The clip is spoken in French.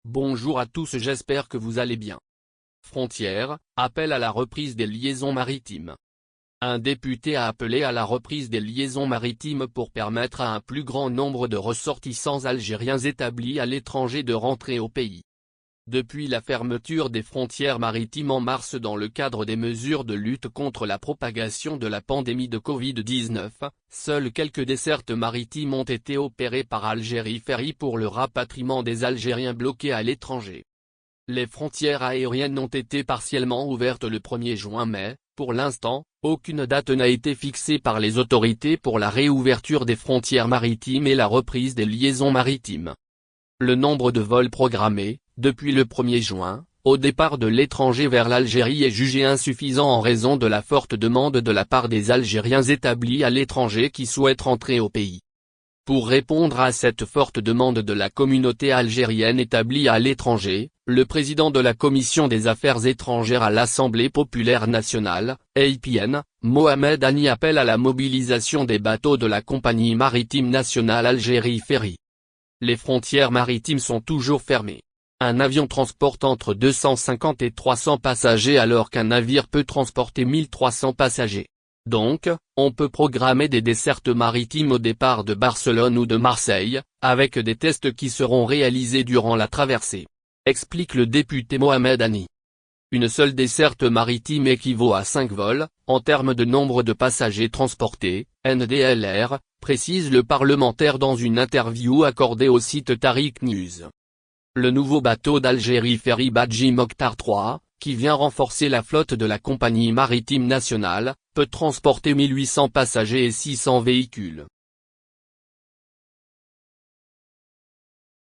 Bonjour à tous, j'espère que vous allez bien. Frontières, appelle à la reprise des liaisons maritimes. Un député a appelé à la reprise des liaisons maritimes pour permettre à un plus grand nombre de ressortissants algériens établis à l'étranger de rentrer au pays. Depuis la fermeture des frontières maritimes en mars dans le cadre des mesures de lutte contre la propagation de la pandémie de Covid-19, seules quelques dessertes maritimes ont été opérées par Algérie Ferry pour le rapatriement des Algériens bloqués à l'étranger. Les frontières aériennes ont été partiellement ouvertes le 1er juin mais, pour l'instant, aucune date n'a été fixée par les autorités pour la réouverture des frontières maritimes et la reprise des liaisons maritimes. Le nombre de vols programmés, depuis le 1er juin, au départ de l'étranger vers l'Algérie est jugé insuffisant en raison de la forte demande de la part des Algériens établis à l'étranger qui souhaitent rentrer au pays. Pour répondre à cette forte demande de la communauté algérienne établie à l'étranger, le président de la Commission des Affaires étrangères à l'Assemblée populaire nationale, APN, Mohamed Hani appelle à la mobilisation des bateaux de la compagnie maritime nationale Algérie Ferry. Les frontières maritimes sont toujours fermées. Un avion transporte entre 250 et 300 passagers alors qu'un navire peut transporter 1300 passagers. Donc, on peut programmer des dessertes maritimes au départ de Barcelone ou de Marseille, avec des tests qui seront réalisés durant la traversée. Explique le député Mohamed Hani. Une seule desserte maritime équivaut à 5 vols, en termes de nombre de passagers transportés, NDLR, précise le parlementaire dans une interview accordée au site Tariq News. Le nouveau bateau d'Algérie Ferry Badji Mokhtar III, qui vient renforcer la flotte de la compagnie maritime nationale, peut transporter 1800 passagers et 600 véhicules.